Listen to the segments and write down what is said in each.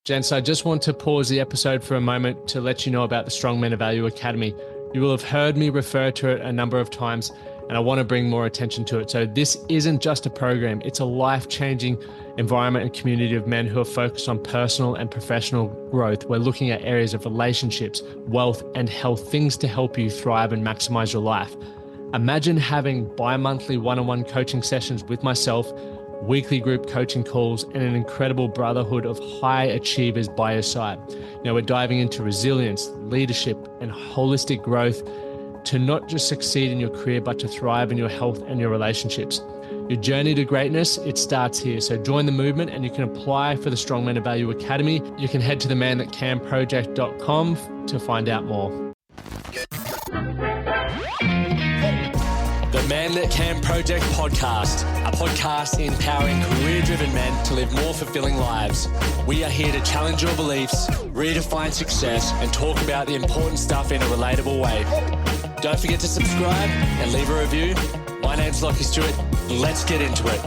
Gents, I just want to pause the episode for a moment to let you know about the Strong Men of Value Academy. You will have heard me refer to it a number of times, and I want to bring more attention to it. So this isn't just a program, it's a life-changing environment and community of men who are focused on personal and professional growth. We're looking at areas of relationships, wealth, and health, things to help you thrive and maximize your life. Imagine having bi-monthly one-on-one coaching sessions with myself, weekly group coaching calls, and an incredible brotherhood of high achievers by your side. Now we're diving into resilience, leadership, and holistic growth to not just succeed in your career, but to thrive in your health and your relationships. Your journey to greatness, it starts here. So join the movement and you can apply for the Strong Men of Value Academy. You can head to themanthatcanproject.com to find out more. The Man That Can Project podcast, a podcast empowering career-driven men to live more fulfilling lives. We are here to challenge your beliefs, redefine success, and talk about the important stuff in a relatable way. Don't forget to subscribe and leave a review. My name's Lachlan, Stuart. Let's get into it.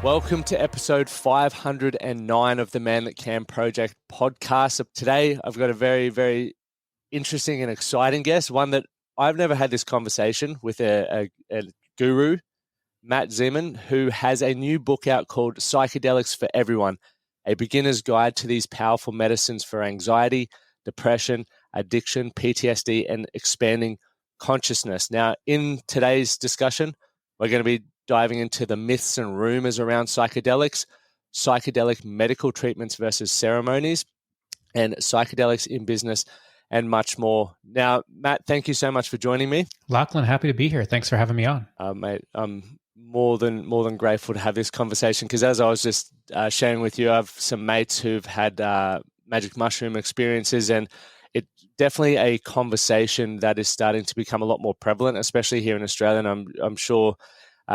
Welcome to episode 509 of the Man That Can Project podcast. Today, I've got a very, very interesting and exciting guest, one that I've never had this conversation with a guru, Matt Zeeman, who has a new book out called Psychedelics for Everyone, a beginner's guide to these powerful medicines for anxiety, depression, addiction, PTSD, and expanding consciousness. Now, in today's discussion, we're going to be diving into the myths and rumors around psychedelics, psychedelic medical treatments versus ceremonies, and psychedelics in business, and much more. Now, Matt, thank you so much for joining me. Lachlan, happy to be here. Thanks for having me on. Mate, I'm more than grateful to have this conversation because as I was just sharing with you, I have some mates who've had magic mushroom experiences, and it's definitely a conversation that is starting to become a lot more prevalent, especially here in Australia. And I'm sure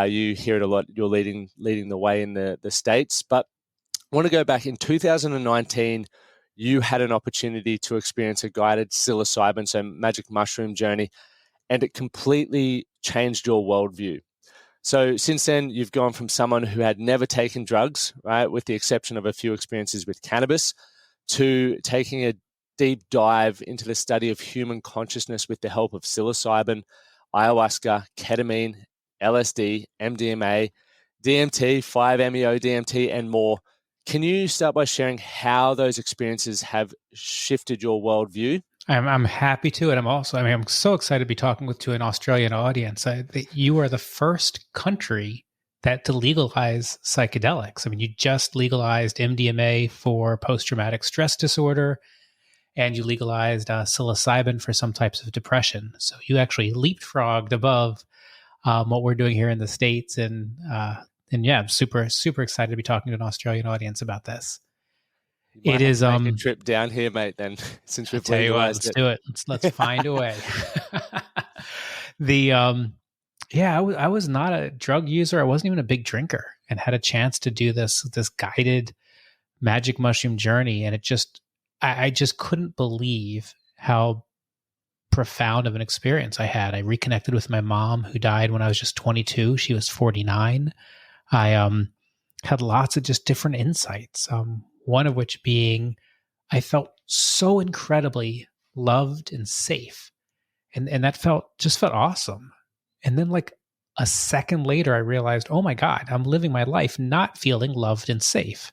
you hear it a lot. You're leading the way in the States. But I want to go back in 2019. You had an opportunity to experience a guided psilocybin, so magic mushroom journey, and it completely changed your worldview. So since then, you've gone from someone who had never taken drugs, right, with the exception of a few experiences with cannabis, to taking a deep dive into the study of human consciousness with the help of psilocybin, ayahuasca, ketamine, LSD, MDMA, DMT, 5-MeO-DMT, and more. Can you start by sharing how those experiences have shifted your worldview? I'm happy to, and I'm so excited to be talking to an Australian audience. You are the first country to legalize psychedelics. I mean, you just legalized MDMA for post-traumatic stress disorder, and you legalized psilocybin for some types of depression. So you actually leapfrogged above what we're doing here in the States, and yeah, I'm super, super excited to be talking to an Australian audience about this. It is make a trip down here, mate. Then, since we've legalized let's do it. Let's find a way. I was not a drug user. I wasn't even a big drinker, and had a chance to do this guided magic mushroom journey, and I just couldn't believe how profound of an experience I had. I reconnected with my mom, who died when I was just 22. She was 49. I had lots of just different insights, one of which being I felt so incredibly loved and safe. And that felt awesome. And then like a second later, I realized, oh my God, I'm living my life not feeling loved and safe.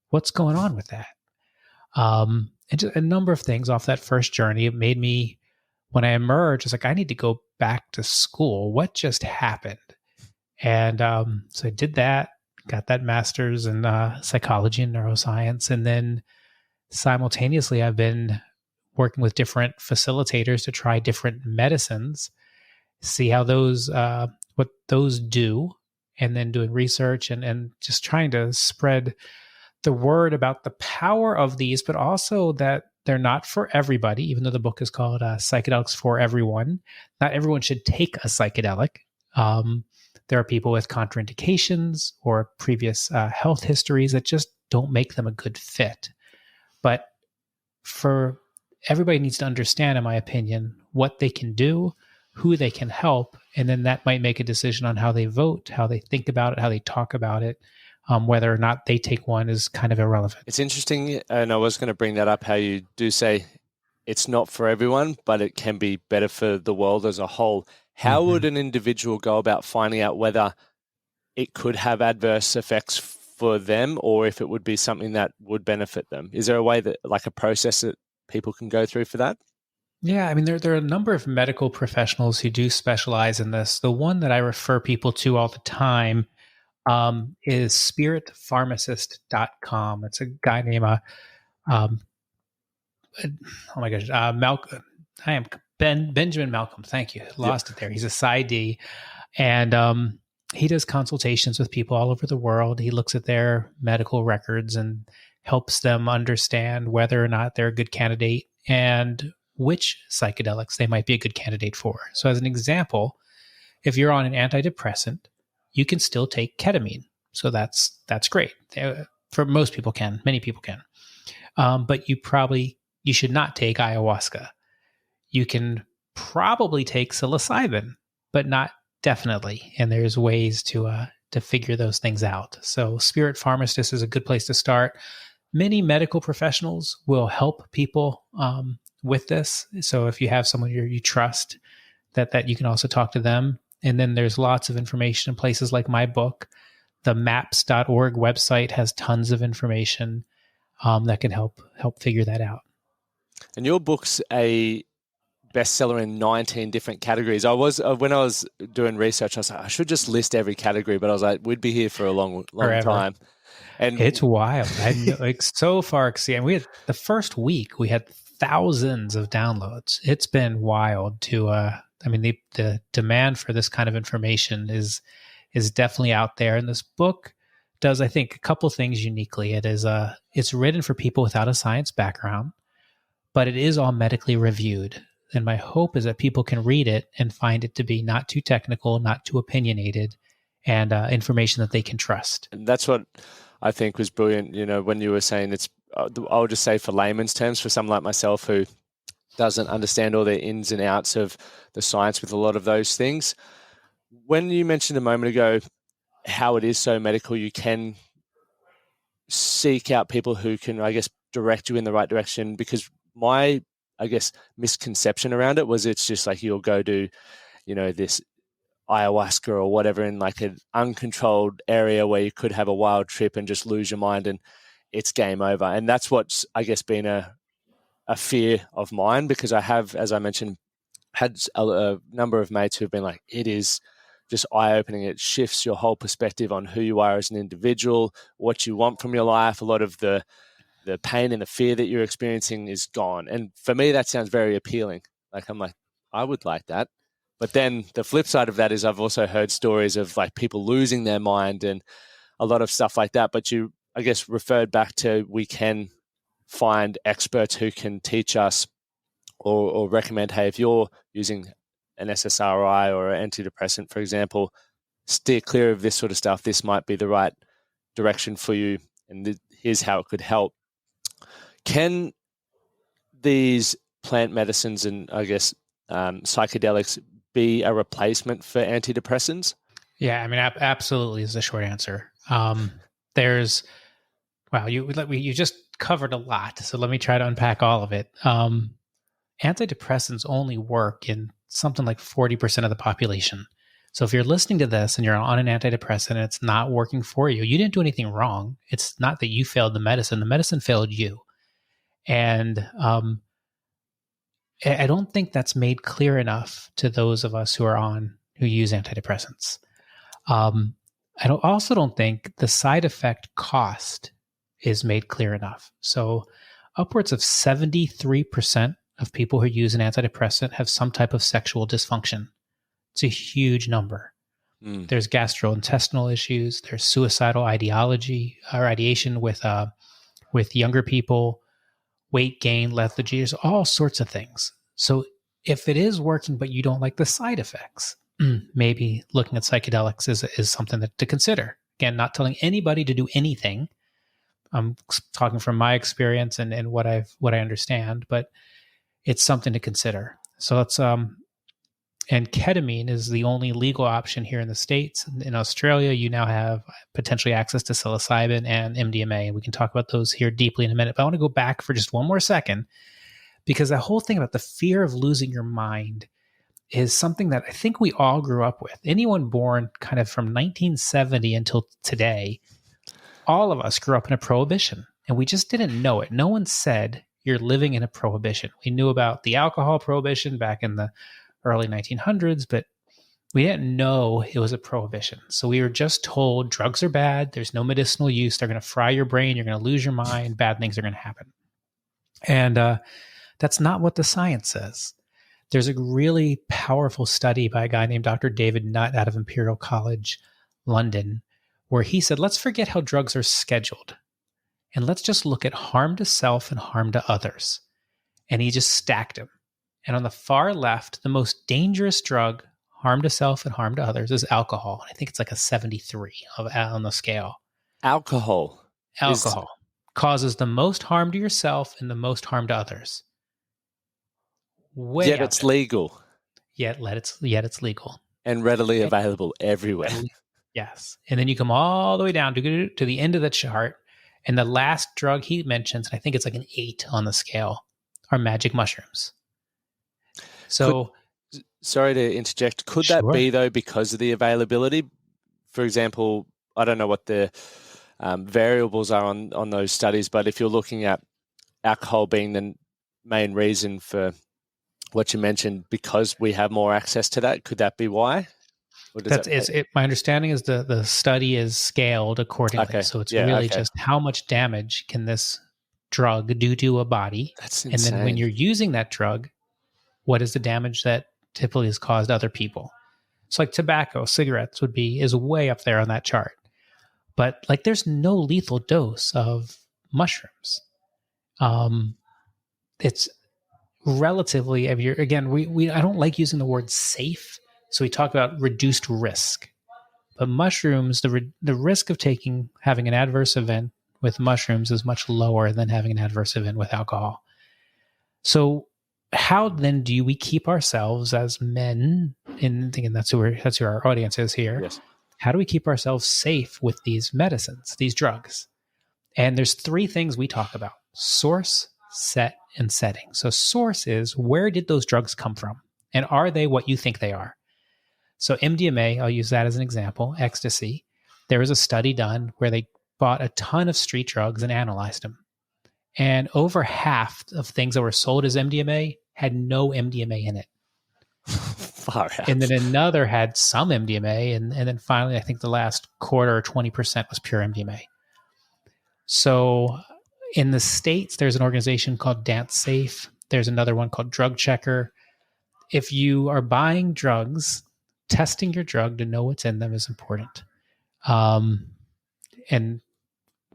What's going on with that? And just a number of things off that first journey. It made me, when I emerged, I was like, I need to go back to school. What just happened? And so I did that, got that master's in psychology and neuroscience. And then simultaneously, I've been working with different facilitators to try different medicines, see how what those do, and then doing research and just trying to spread the word about the power of these, but also that they're not for everybody, even though the book is called Psychedelics for Everyone. Not everyone should take a psychedelic. There are people with contraindications or previous health histories that just don't make them a good fit. But for everybody needs to understand, in my opinion, what they can do, who they can help, and then that might make a decision on how they vote, how they think about it, how they talk about it, Whether or not they take one is kind of irrelevant. It's interesting, and I was going to bring that up, how you do say it's not for everyone, but it can be better for the world as a whole. How would an individual go about finding out whether it could have adverse effects for them, or if it would be something that would benefit them? Is there a way that, like a process that people can go through for that? Yeah, I mean, there are a number of medical professionals who do specialize in this. The one that I refer people to all the time is spiritpharmacist.com. It's a guy named, um, oh my gosh, Malcolm. I am Benjamin Malcolm. Thank you. Lost it there. He's a PsyD. And he does consultations with people all over the world. He looks at their medical records and helps them understand whether or not they're a good candidate and which psychedelics they might be a good candidate for. So, as an example, if you're on an antidepressant, you can still take ketamine. So that's great. For most people can, many people can. But you should not take ayahuasca. You can probably take psilocybin, but not definitely. And there's ways to figure those things out. So Spirit Pharmacist is a good place to start. Many medical professionals will help people with this. So if you have someone you trust, that you can also talk to them. And then there's lots of information in places like my book. The maps.org website has tons of information that can help figure that out. And your book's a bestseller in 19 different categories. When I was doing research, I was like, I should just list every category, but I was like, we'd be here for a long time. And it's wild. Like so far exceeding. We had the first week we had thousands of downloads. It's been wild to I mean the demand for this kind of information is definitely out there. And this book does, I think, a couple things uniquely. It's written for people without a science background, but it is all medically reviewed. And my hope is that people can read it and find it to be not too technical, not too opinionated, and information that they can trust. And that's what I think was brilliant. You know, when you were saying it's, I'll just say for layman's terms, for someone like myself who doesn't understand all the ins and outs of the science with a lot of those things. When you mentioned a moment ago how it is so medical, you can seek out people who can, I guess, direct you in the right direction, because my, I guess, misconception around it was it's just like you'll go do, you know, this ayahuasca or whatever in like an uncontrolled area where you could have a wild trip and just lose your mind and it's game over. And that's what's, I guess, been a fear of mine, because I have, as I mentioned, had a number of mates who've been like, it is just eye-opening. It shifts your whole perspective on who you are as an individual, what you want from your life. A lot of the pain and the fear that you're experiencing is gone. And for me, that sounds very appealing. Like, I'm like, I would like that. But then the flip side of that is I've also heard stories of like people losing their mind and a lot of stuff like that. But you, I guess, referred back to, we can find experts who can teach us or recommend, hey, if you're using an SSRI or an antidepressant, for example, steer clear of this sort of stuff. This might be the right direction for you. And here's how it could help. Can these plant medicines and, I guess, psychedelics be a replacement for antidepressants? Yeah, I mean, absolutely is the short answer. You just covered a lot, so let me try to unpack all of it. Antidepressants only work in something like 40% of the population. So if you're listening to this and you're on an antidepressant and it's not working for you, you didn't do anything wrong. It's not that you failed the medicine failed you. And I don't think that's made clear enough to those of us who use antidepressants. I also don't think the side effect cost is made clear enough. So upwards of 73% of people who use an antidepressant have some type of sexual dysfunction. It's a huge number. There's gastrointestinal issues. There's suicidal ideation with younger people, weight gain, lethargy. There's all sorts of things. So if it is working, but you don't like the side effects, maybe looking at psychedelics is something to consider. Again, not telling anybody to do anything. I'm talking from my experience and what I understand, but it's something to consider. So let's And ketamine is the only legal option here in the States. In Australia, you now have potentially access to psilocybin and MDMA. And we can talk about those here deeply in a minute. But I want to go back for just one more second, because the whole thing about the fear of losing your mind is something that I think we all grew up with. Anyone born kind of from 1970 until today, all of us grew up in a prohibition, and we just didn't know it. No one said you're living in a prohibition. We knew about the alcohol prohibition back in the early 1900s, but we didn't know it was a prohibition. So we were just told drugs are bad. There's no medicinal use. They're going to fry your brain. You're going to lose your mind. Bad things are going to happen. And that's not what the science says. There's a really powerful study by a guy named Dr. David Nutt out of Imperial College, London, where he said, let's forget how drugs are scheduled, and let's just look at harm to self and harm to others. And he just stacked them. And on the far left, the most dangerous drug, harm to self and harm to others, is alcohol. I think it's like a 73 on the scale. Alcohol causes the most harm to yourself and the most harm to others. Yet it's legal. Yet it's legal. And readily available everywhere. Yes. And then you come all the way down to the end of the chart. And the last drug he mentions, and I think it's like an 8 on the scale, are magic mushrooms. So, sorry to interject. Could that be, though, because of the availability? For example, I don't know what the variables are on those studies, but if you're looking at alcohol being the main reason for what you mentioned, because we have more access to that, could that be why? My understanding is the study is scaled accordingly. Okay. So it's just how much damage can this drug do to a body? That's insane. And then when you're using that drug, what is the damage that typically is caused to other people? So like tobacco, cigarettes is way up there on that chart. But like there's no lethal dose of mushrooms. It's relatively, again, I don't like using the word safe. So we talk about reduced risk. But mushrooms, the risk of having an adverse event with mushrooms is much lower than having an adverse event with alcohol. So how then do we keep ourselves as men, and thinking that's who our audience is here, yes. How do we keep ourselves safe with these medicines, these drugs? And there's 3 things we talk about: source, set, and setting. So source is, where did those drugs come from? And are they what you think they are? So MDMA, I'll use that as an example, ecstasy. There was a study done where they bought a ton of street drugs and analyzed them. And over half of things that were sold as MDMA had no MDMA in it. Far out. And then another had some MDMA. And then finally, I think the last quarter or 20% was pure MDMA. So in the States, there's an organization called Dance Safe. There's another one called Drug Checker. If you are buying drugs, testing your drug to know what's in them is important. And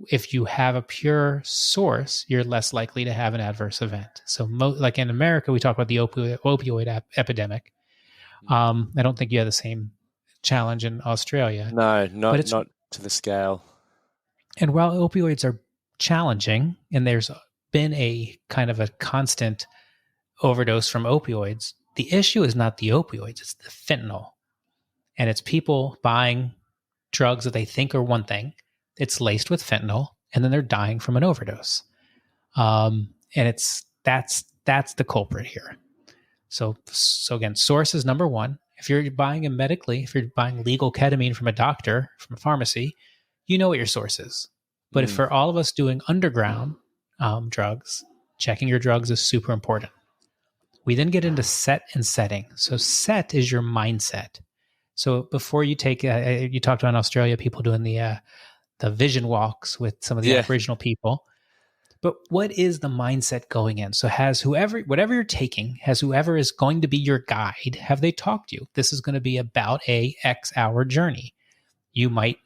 if you have a pure source, you're less likely to have an adverse event. So like in America, we talk about the opioid epidemic. I don't think you have the same challenge in Australia. No, not to the scale. And while opioids are challenging, and there's been a kind of a constant overdose from opioids, the issue is not the opioids, it's the fentanyl. And it's people buying drugs that they think are one thing. It's laced with fentanyl, and then they're dying from an overdose. And that's the culprit here. So again, source is number 1. If you're buying if you're buying legal ketamine from a doctor, from a pharmacy, you know what your source is. But if for all of us doing underground drugs, checking your drugs is super important. We then get into set and setting. So set is your mindset. So before you take, you talked about in Australia, people doing the vision walks with some of the Aboriginal people. But what is the mindset going in? So whatever you're taking, has whoever is going to be your guide, have they talked to you? This is going to be about a X hour journey. You might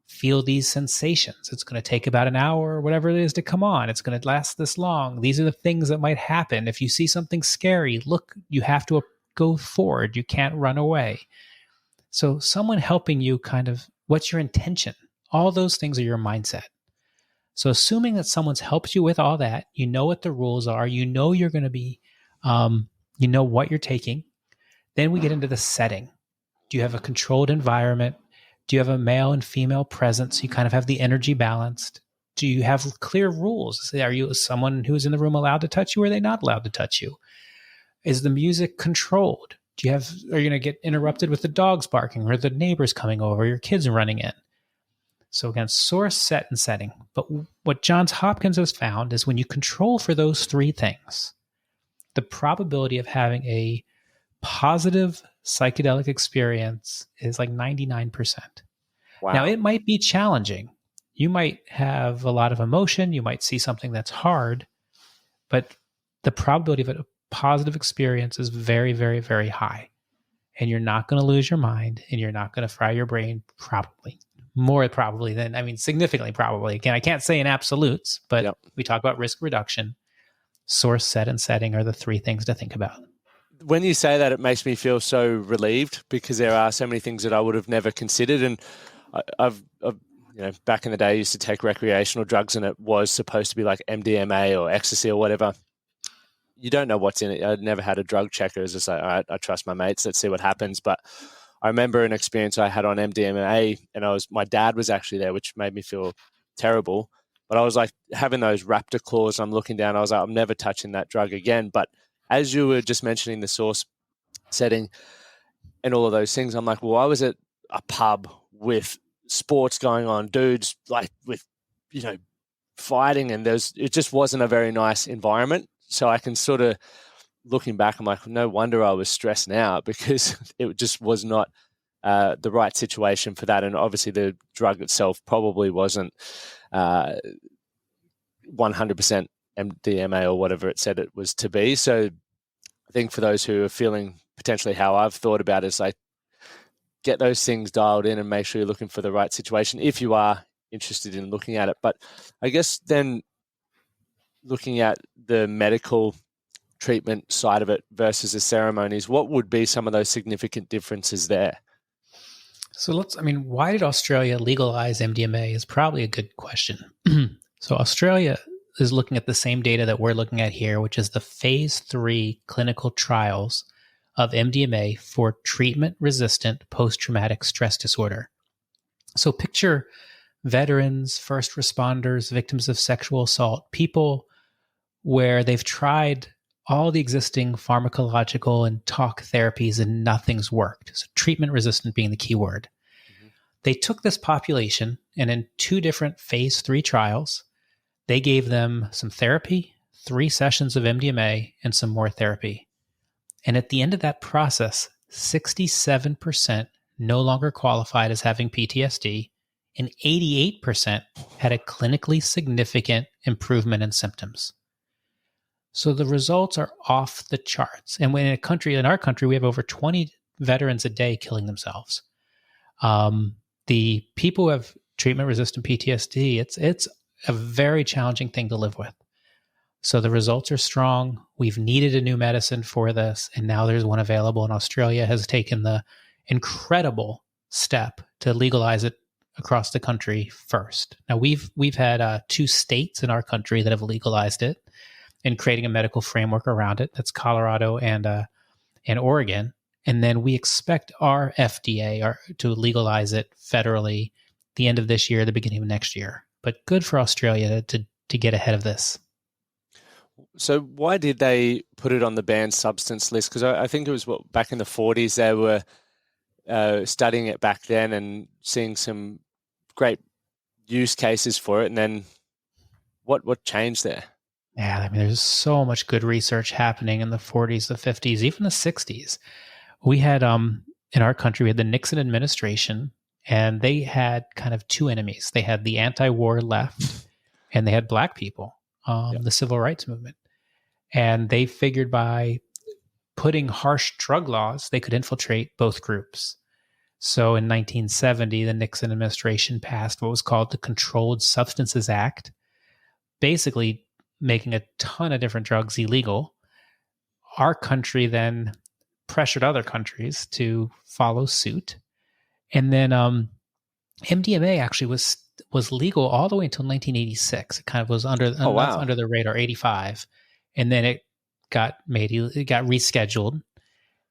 feel these sensations. It's going to take about an hour or whatever it is to come on. It's going to last this long. These are the things that might happen. If you see something scary, look, you have to go forward. You can't run away. So someone helping you what's your intention? All those things are your mindset. So assuming that someone's helped you with all that, you know what the rules are, you know you're going to be, you know what you're taking, Then we get into the setting. Do you have a controlled environment? Do you have a male and female presence? So you kind of have the energy balanced. Do you have clear rules? Are you someone who's in the room allowed to touch you, or are they not allowed to touch you? Is the music controlled? Are you going to get interrupted with the dogs barking or the neighbors coming over, or your kids running in? So again, source, set, and setting. But what Johns Hopkins has found is when you control for those three things, the probability of having a positive psychedelic experience is like 99%. Wow. Now, it might be challenging. You might have a lot of emotion. You might see something that's hard, but the probability of a positive experience is very, very, very high. And you're not going to lose your mind, and you're not going to fry your brain, probably. More probably than, significantly probably. Again, I can't say in absolutes, but we talk about risk reduction. Source, set, and setting are the three things to think about. When you say that, it makes me feel so relieved, because there are so many things that I would have never considered. And I've back in the day, I used to take recreational drugs, and it was supposed to be like MDMA or ecstasy or whatever. You don't know what's in it. I'd never had a drug checker. It was just like, all right, I trust my mates. Let's see what happens. But I remember an experience I had on MDMA, and my dad was actually there, which made me feel terrible. But I was like having those raptor claws. I'm looking down. I was like, I'm never touching that drug again. But as you were just mentioning the source, setting, and all of those things, I'm like, well, I was at a pub with sports going on, dudes like with, fighting, and it just wasn't a very nice environment. So I can sort of, looking back, I'm like, no wonder I was stressing out, because it just was not the right situation for that. And obviously the drug itself probably wasn't 100% MDMA or whatever it said it was to be. So I think for those who are feeling potentially how I've thought about it, is like, get those things dialed in and make sure you're looking for the right situation if you are interested in looking at it. But I guess then looking at the medical treatment side of it versus the ceremonies, what would be some of those significant differences there? So why did Australia legalize MDMA is probably a good question. So Australia is looking at the same data that we're looking at here, which is the phase 3 clinical trials of MDMA for treatment-resistant post-traumatic stress disorder. So picture veterans, first responders, victims of sexual assault, people where they've tried all the existing pharmacological and talk therapies and nothing's worked. So treatment-resistant being the key word. Mm-hmm. They took this population, and in 2 different phase 3 trials, they gave them some therapy, 3 sessions of MDMA, and some more therapy. And at the end of that process, 67% no longer qualified as having PTSD, and 88% had a clinically significant improvement in symptoms. So the results are off the charts. And in our country, we have over 20 veterans a day killing themselves. The people who have treatment-resistant PTSD, it's a very challenging thing to live with. So the results are strong. We've needed a new medicine for this, and now there's one available. And Australia has taken the incredible step to legalize it across the country first. Now we've had 2 states in our country that have legalized it and creating a medical framework around it. That's Colorado and Oregon. And then we expect our FDA to legalize it federally the end of this year, the beginning of next year. But good for Australia to get ahead of this. So why did they put it on the banned substance list? Because I think it was back in the 40s they were studying it back then and seeing some great use cases for it. And then what changed there? Yeah, there's so much good research happening in the 40s, the 50s, even the 60s. We had, in our country, we had the Nixon administration, and they had kind of 2 enemies. They had the anti-war left, and they had Black people, the civil rights movement. And they figured by putting harsh drug laws, they could infiltrate both groups. So in 1970, the Nixon administration passed what was called the Controlled Substances Act, basically making a ton of different drugs illegal. Our country then pressured other countries to follow suit. And then MDMA actually was legal all the way until 1986. It kind of was under the radar, 85. And then it got rescheduled.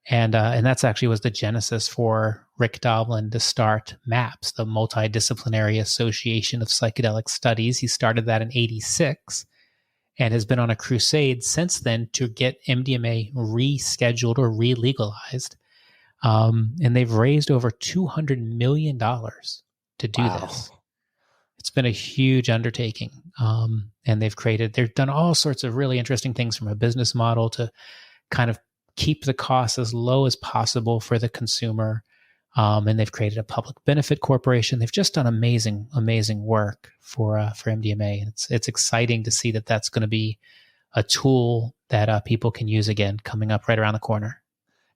And that's actually was the genesis for Rick Doblin to start MAPS, the Multidisciplinary Association of Psychedelic Studies. He started that in '86 and has been on a crusade since then to get MDMA rescheduled or re-legalized. And they've raised over $200 million to do this. It's been a huge undertaking. And they've done all sorts of really interesting things from a business model to kind of keep the costs as low as possible for the consumer. And they've created a public benefit corporation. They've just done amazing, amazing work for MDMA. And it's exciting to see that that's going to be a tool that people can use again coming up right around the corner.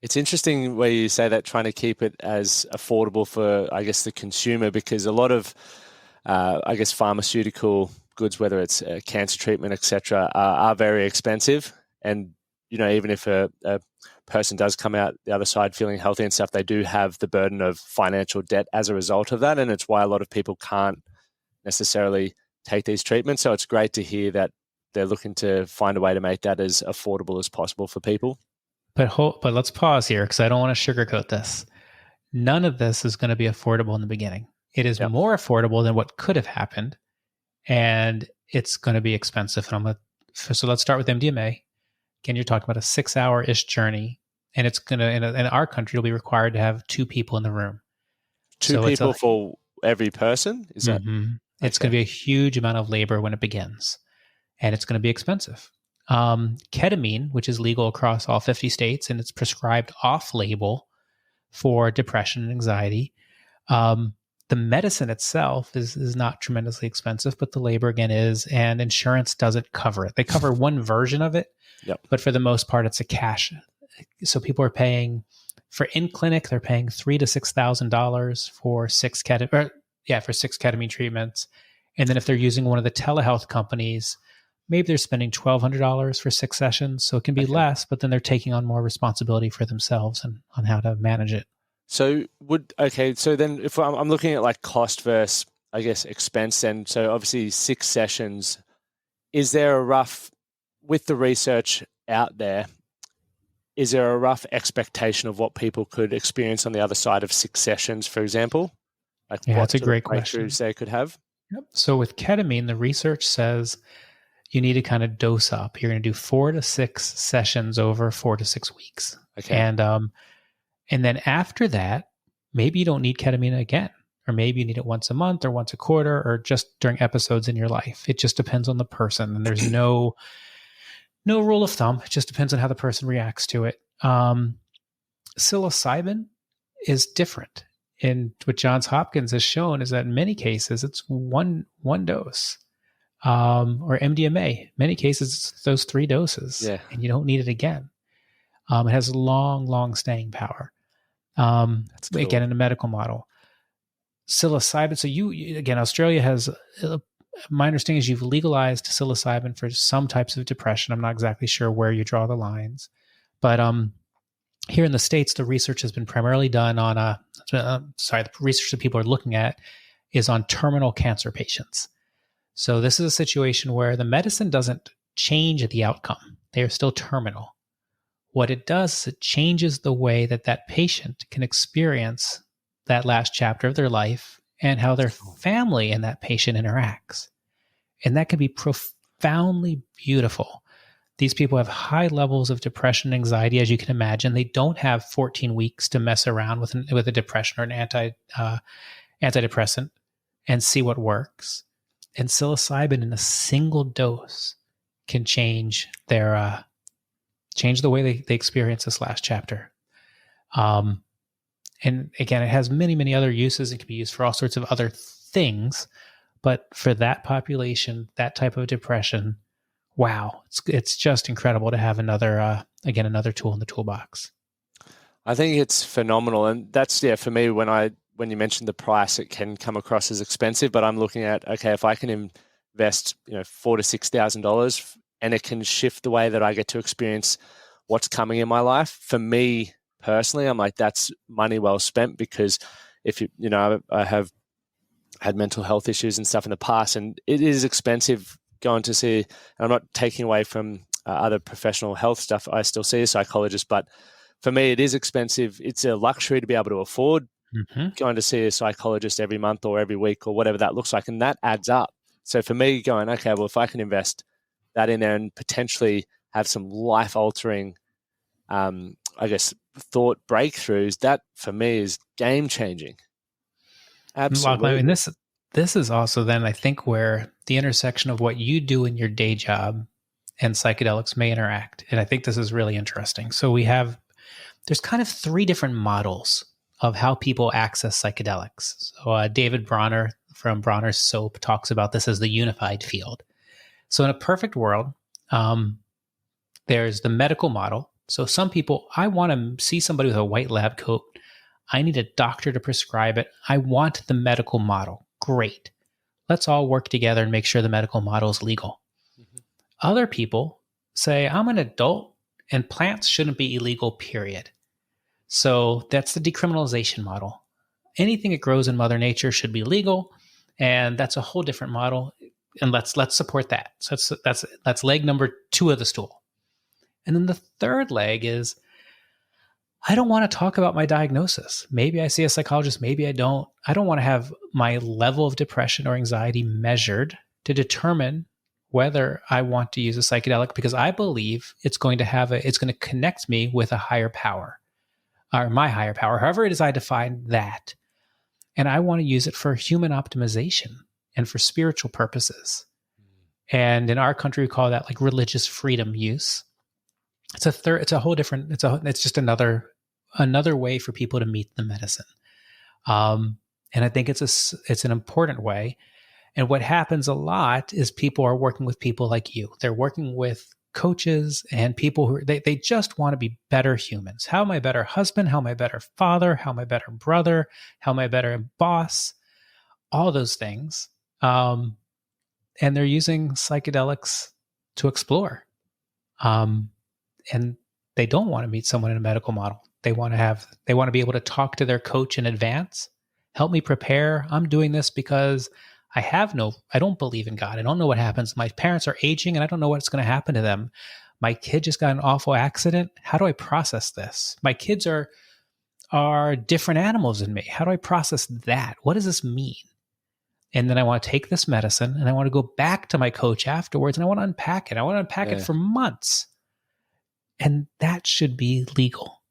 It's interesting where you say that, trying to keep it as affordable for, I guess, the consumer, because a lot of, I guess, pharmaceutical goods, whether it's cancer treatment, etc., are very expensive. And, you know, even if a person does come out the other side feeling healthy and stuff, they do have the burden of financial debt as a result of that. And it's why a lot of people can't necessarily take these treatments. So it's great to hear that they're looking to find a way to make that as affordable as possible for people. But let's pause here, because I don't want to sugarcoat this. None of this is going to be affordable in the beginning. It is more affordable than what could have happened, and it's going to be expensive. And so let's start with MDMA. Again, you're talking about a 6-hour-ish journey, and it's going to, in our country, it'll be required to have 2 people in the room. Two people for every person? Is that? Mm-hmm. It's going to be a huge amount of labor when it begins, and it's going to be expensive. Ketamine, which is legal across all 50 states, and it's prescribed off-label for depression and anxiety. The medicine itself is not tremendously expensive, but the labor again is, and insurance doesn't cover it. They cover one version of it, but for the most part, it's a cash. So people are paying for in-clinic, they're paying $3,000 to $6,000 for 6 ketamine treatments. And then if they're using one of the telehealth companies, maybe they're spending $1,200 for 6 sessions. So it can be less, but then they're taking on more responsibility for themselves and on how to manage it. So so then if I'm looking at like cost versus, I guess, expense, then, so obviously 6 sessions, is there a rough, with the research out there, is there a rough expectation of what people could experience on the other side of 6 sessions, for example? Like that's a great question. They could have? Yep. So with ketamine, the research says you need to kind of dose up. You're going to do 4 to 6 sessions over 4 to 6 weeks. Okay. And then after that, maybe you don't need ketamine again, or maybe you need it once a month or once a quarter, or just during episodes in your life. It just depends on the person, and there's no rule of thumb. It just depends on how the person reacts to it. Psilocybin is different. And what Johns Hopkins has shown is that in many cases, it's one dose. Or MDMA, many cases, it's those 3 doses, and you don't need it again. It has long staying power. That's cool. Again, in a medical model. Psilocybin. So again, Australia has, my understanding is you've legalized psilocybin for some types of depression. I'm not exactly sure where you draw the lines, but here in the States, the research has been primarily done on the research that people are looking at is on terminal cancer patients. So this is a situation where the medicine doesn't change the outcome. They are still terminal. What it does is it changes the way that patient can experience that last chapter of their life and how their family and that patient interacts. And that can be profoundly beautiful. These people have high levels of depression and anxiety, as you can imagine. They don't have 14 weeks to mess around with a depression or an antidepressant and see what works. And psilocybin in a single dose can change their change the way they experience this last chapter. And again, it has many other uses. It can be used for all sorts of other things, but for that population, that type of depression, wow, it's just incredible to have another tool in the toolbox. I think it's phenomenal, and that's for me. When you mentioned the price, it can come across as expensive, but I'm looking at, okay, if I can invest, $4,000 to $6,000, and it can shift the way that I get to experience what's coming in my life. For me personally, I'm like, that's money well spent, because if I have had mental health issues and stuff in the past, and it is expensive going to see, and I'm not taking away from other professional health stuff. I still see a psychologist, but for me, it is expensive. It's a luxury to be able to afford Mm-hmm. going to see a psychologist every month or every week or whatever that looks like. And that adds up. So for me going, okay, well, if I can invest that in there and potentially have some life altering, I guess, thought breakthroughs, that for me is game changing. Lachlan, Absolutely. and this is also then I think where the intersection of what you do in your day job and psychedelics may interact. And I think this is really interesting. So there's kind of three different models of how people access psychedelics. So David Bronner from Bronner's Soap talks about this as the unified field. So in a perfect world, there's the medical model. So some people, I want to see somebody with a white lab coat. I need a doctor to prescribe it. I want the medical model. Great. Let's all work together and make sure the medical model is legal. Mm-hmm. Other people say, I'm an adult and plants shouldn't be illegal, period. So that's the decriminalization model. Anything that grows in Mother Nature should be legal, and that's a whole different model. And let's support that. So that's leg number 2 of the stool. And then the third leg is, I don't want to talk about my diagnosis. Maybe I see a psychologist, maybe I don't. I don't want to have my level of depression or anxiety measured to determine whether I want to use a psychedelic, because I believe it's going to connect me with a higher power, or my higher power, however it is I define that. And I want to use it for human optimization and for spiritual purposes. And in our country, we call that like religious freedom use. It's just another way for people to meet the medicine. And I think it's an important way. And what happens a lot is people are working with people like you. They're working with coaches and people who they just want to be better humans. How am I a better husband? How am I a better father? How am I a better brother? How am I a better boss? All those things. And they're using psychedelics to explore. And they don't want to meet someone in a medical model. They want to be able to talk to their coach in advance. Help me prepare. I'm doing this because I don't believe in God. I don't know what happens. My parents are aging and I don't know what's going to happen to them. My kid just got an awful accident. How do I process this? My kids are different animals than me. How do I process that? What does this mean? And then I want to take this medicine and I want to go back to my coach afterwards and I want to unpack it. I want to unpack it for months. And that should be legal.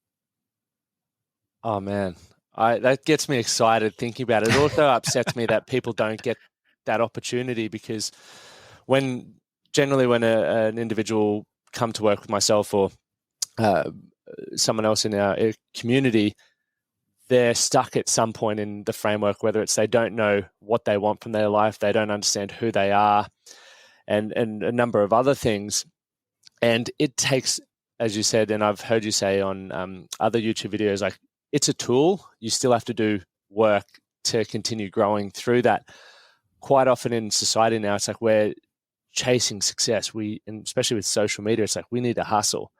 Oh man, that gets me excited thinking about it. It also upsets me that people don't get that opportunity, because when an individual come to work with myself or someone else in our community, they're stuck at some point in the framework, whether it's they don't know what they want from their life, they don't understand who they are, and a number of other things. And it takes, as you said, and I've heard you say on other YouTube videos, like, it's a tool. You still have to do work to continue growing through that. Quite often in society now, it's like we're chasing success. And especially with social media, it's like we need to hustle.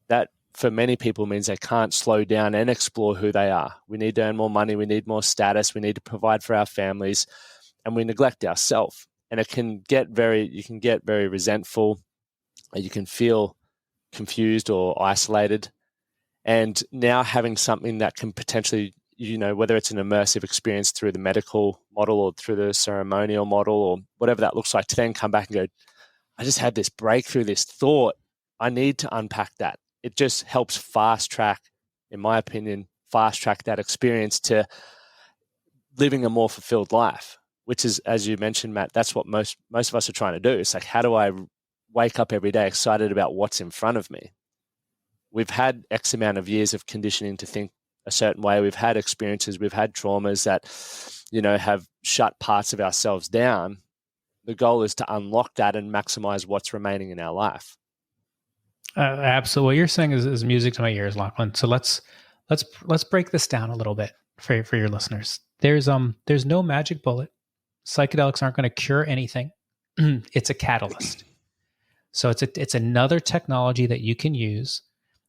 That for many people means they can't slow down and explore who they are. We need to earn more money. We need more status. We need to provide for our families, and we neglect ourselves. And you can get very resentful. You can feel confused or isolated. And now having something that can potentially, whether it's an immersive experience through the medical model or through the ceremonial model or whatever that looks like, to then come back and go, I just had this breakthrough, this thought, I need to unpack that. It just helps in my opinion, fast track that experience to living a more fulfilled life, which is, as you mentioned, Matt, that's what most of us are trying to do. It's like, how do I wake up every day excited about what's in front of me? We've had X amount of years of conditioning to think a certain way. We've had experiences, we've had traumas that, have shut parts of ourselves down. The goal is to unlock that and maximize what's remaining in our life. Absolutely. What you're saying is music to my ears, Lachlan. So let's break this down a little bit for your listeners. There's no magic bullet. Psychedelics aren't going to cure anything. It's a catalyst. So it's another technology that you can use.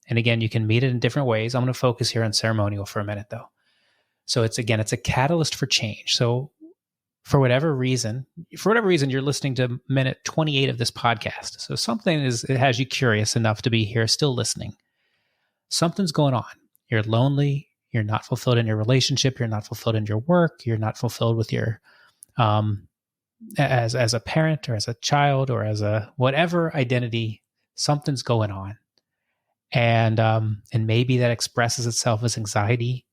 And again, you can meet it in different ways. I'm going to focus here on ceremonial for a minute, though. So it's a catalyst for change. So for whatever reason, you're listening to minute 28 of this podcast. So something it has you curious enough to be here, still listening. something's going on. You're lonely. You're not fulfilled in your relationship. You're not fulfilled in your work. You're not fulfilled with your, as a parent or as a child or as a whatever identity, something's going on. And maybe that expresses itself as anxiety.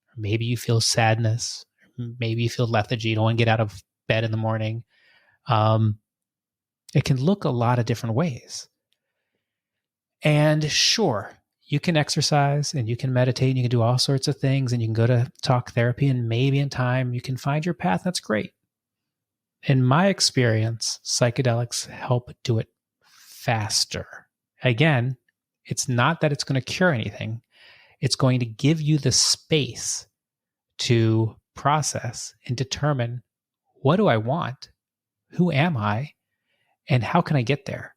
Or maybe you feel sadness. Maybe you feel lethargy. You don't want to get out of bed in the morning. It can look a lot of different ways. And sure, you can exercise and you can meditate and you can do all sorts of things and you can go to talk therapy and maybe in time you can find your path. That's great. In my experience, psychedelics help do it faster. Again, it's not that it's going to cure anything. It's going to give you the space to process and determine, what do I want? Who am I? And how can I get there?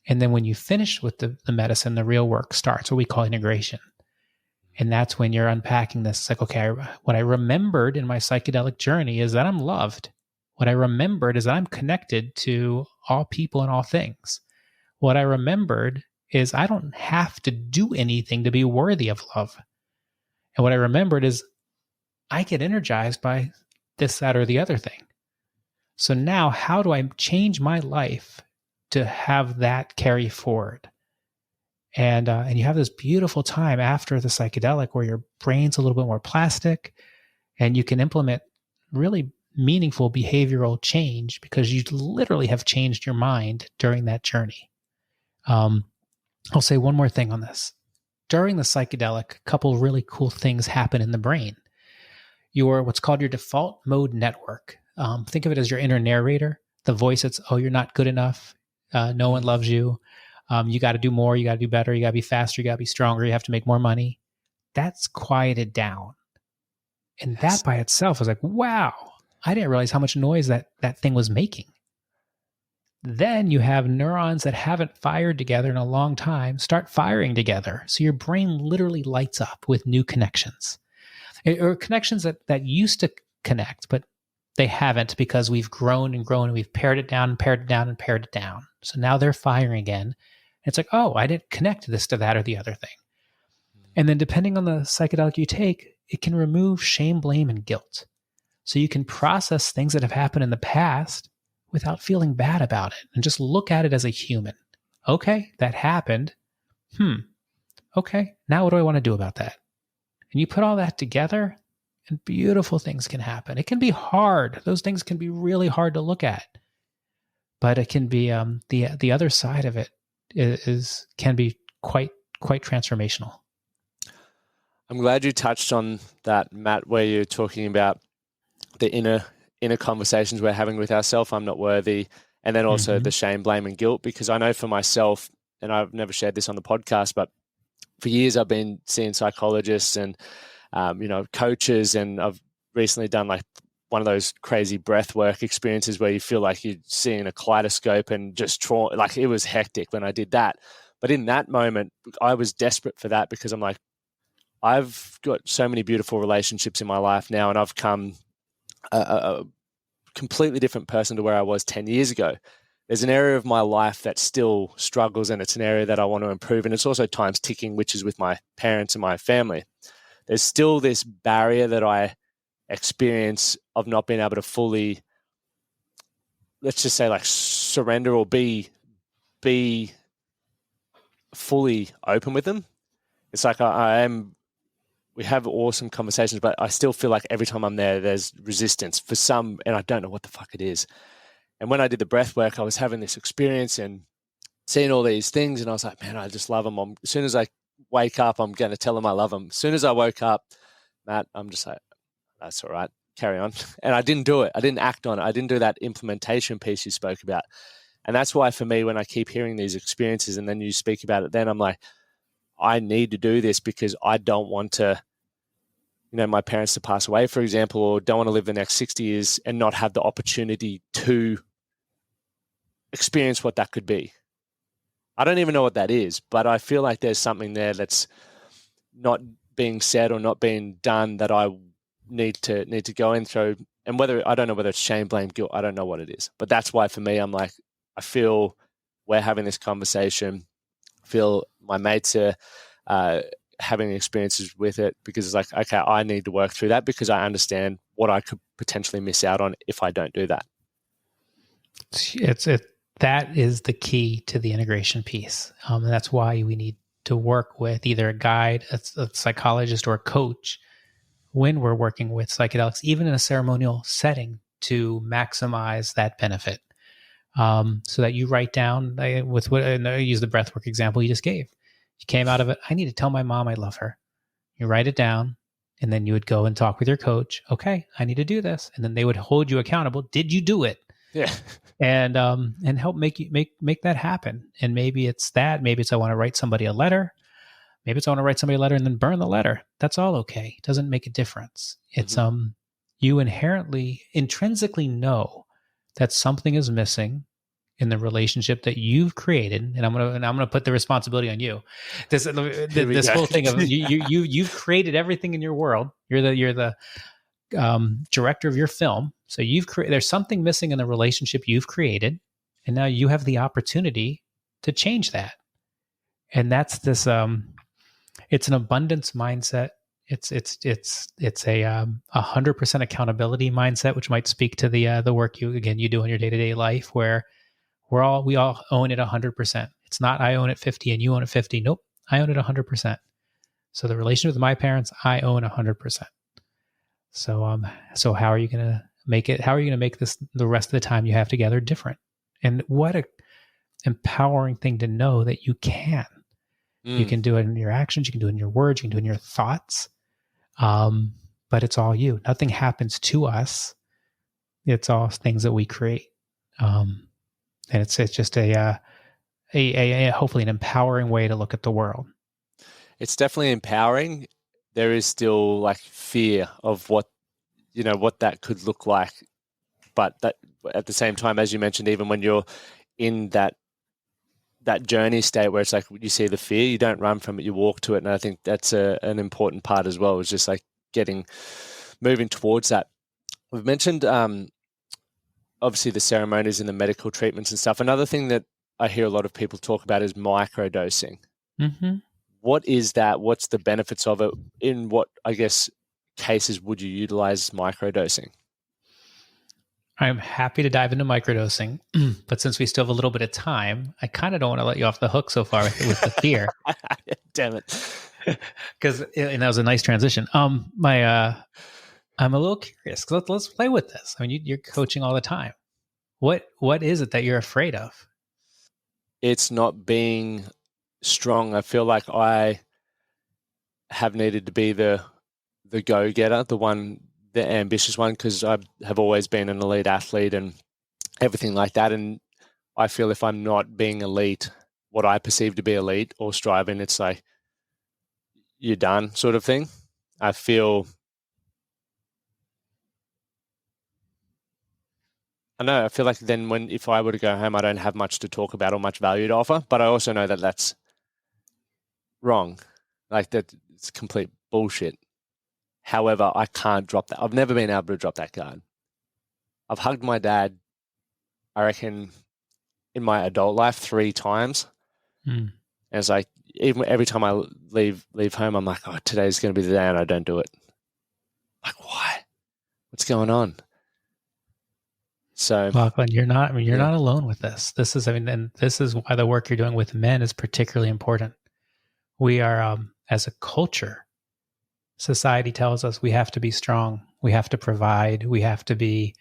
And then when you finish with the medicine, the real work starts, what we call integration. And that's when you're unpacking this. It's like, okay, what I remembered in my psychedelic journey is that I'm loved. What I remembered is that I'm connected to all people and all things. What I remembered is I don't have to do anything to be worthy of love. And what I remembered is I get energized by this, that, or the other thing. So now how do I change my life to have that carry forward? And you have this beautiful time after the psychedelic where your brain's a little bit more plastic and you can implement really meaningful behavioral change because you literally have changed your mind during that journey. I'll say one more thing on this. During the psychedelic, a couple really cool things happen in the brain. Your what's called your default mode network. Think of it as your inner narrator, the voice that's, oh, you're not good enough. No one loves you. You got to do more. You got to do better. You got to be faster. You got to be stronger. You have to make more money. That's quieted down. And that by itself is like, wow, I didn't realize how much noise that thing was making. Then you have neurons that haven't fired together in a long time start firing together. So your brain literally lights up with new connections. Or connections that used to connect, but they haven't because we've grown and grown and we've pared it down and pared it down and pared it down. So now they're firing again. It's like, oh, I didn't connect this to that or the other thing. And then depending on the psychedelic you take, it can remove shame, blame, and guilt. So you can process things that have happened in the past without feeling bad about it and just look at it as a human. Okay, that happened. Okay, now what do I want to do about that? And you put all that together and beautiful things can happen. It can be hard. Those things can be really hard to look at. But it can be the other side of it can be quite transformational. I'm glad you touched on that, Matt, where you're talking about the inner conversations we're having with ourselves. I'm not worthy. And then also the shame, blame, and guilt, because I know for myself, and I've never shared this on the podcast, but for years I've been seeing psychologists and, coaches, and I've recently done like one of those crazy breath work experiences where you feel like you're seeing a kaleidoscope and just like it was hectic when I did that. But in that moment, I was desperate for that because I'm like, I've got so many beautiful relationships in my life now, and I've come a completely different person to where I was 10 years ago. There's an area of my life that still struggles, and it's an area that I want to improve. And it's also time's ticking, which is with my parents and my family. There's still this barrier that I experience of not being able to fully, let's just say, like surrender or be fully open with them. It's like we have awesome conversations, but I still feel like every time I'm there, there's resistance for some, and I don't know what the fuck it is. And when I did the breath work, I was having this experience and seeing all these things, and I was like, man, I just love them. As soon as I wake up, I'm going to tell them I love them. As soon as I woke up, Matt, I'm just like, that's all right, carry on. And I didn't do it. I didn't act on it. I didn't do that implementation piece you spoke about. And that's why for me, when I keep hearing these experiences and then you speak about it, then I'm like, I need to do this because I don't want to, my parents to pass away, for example, or don't want to live the next 60 years and not have the opportunity to experience what that could be. I don't even know what that is, but I feel like there's something there that's not being said or not being done that I need to go in through. And I don't know whether it's shame, blame, guilt. I don't know what it is, but that's why for me, I'm like, I feel we're having this conversation. I feel my mates are having experiences with it, because it's like, okay, I need to work through that because I understand what I could potentially miss out on if I don't do that. That is the key to the integration piece. And that's why we need to work with either a guide, a psychologist, or a coach when we're working with psychedelics, even in a ceremonial setting, to maximize that benefit. So that you write down with what, and I use the breathwork example you just gave. You came out of it, I need to tell my mom I love her. You write it down, and then you would go and talk with your coach. Okay, I need to do this. And then they would hold you accountable. Did you do it? Yeah. And help make that happen. And maybe it's that. Maybe it's I want to write somebody a letter. Maybe it's I want to write somebody a letter and then burn the letter. That's all okay. It doesn't make a difference. It's you intrinsically know that something is missing in the relationship that you've created, and I'm gonna put the responsibility on you. This whole thing of you've created everything in your world. You're the director of your film, so there's something missing in the relationship you've created, and now you have the opportunity to change that. And that's this. It's an abundance mindset. It's a 100% accountability mindset, which might speak to the work you do in your day-to-day life, where we all own it 100%. It's not I own it 50 and you own it 50. Nope, I own it 100%. So the relationship with my parents, I own 100%. So how are you going to make it? How are you going to make this the rest of the time you have together different? And what a empowering thing to know that you can. You can do it in your actions. You can do it in your words. You can do it in your thoughts. But it's all you. Nothing happens to us. It's all things that we create. And it's just a hopefully an empowering way to look at the world. It's definitely empowering. There is still like fear of what that could look like. But that at the same time, as you mentioned, even when you're in that journey state where it's like you see the fear, you don't run from it, you walk to it. And I think that's an important part as well, is just like moving towards that. We've mentioned obviously the ceremonies and the medical treatments and stuff. Another thing that I hear a lot of people talk about is microdosing. Mm-hmm. What is that? What's the benefits of it? In what, I guess, cases would you utilize microdosing? I'm happy to dive into microdosing, but since we still have a little bit of time, I kind of don't want to let you off the hook so far with the fear. Damn it. And that was a nice transition. I'm a little curious. Let's play with this. I mean, you're coaching all the time. What is it that you're afraid of? It's not being strong. I feel like I have needed to be the go-getter, the ambitious one, because I have always been an elite athlete and everything like that. And I feel if I'm not being elite, what I perceive to be elite or striving, it's like, you're done sort of thing. I feel like then if I were to go home, I don't have much to talk about or much value to offer, but I also know that that's wrong. Like that it's complete bullshit. However, I can't drop that. I've never been able to drop that card. I've hugged my dad, I reckon, in my adult life 3 times. And it's like, even every time I leave home, I'm like, oh, today's going to be the day, and I don't do it. Like, why? What's going on? So, Lachlan, you're not alone with this. This is why the work you're doing with men is particularly important. We are, as a culture, society tells us we have to be strong, we have to provide, we have to be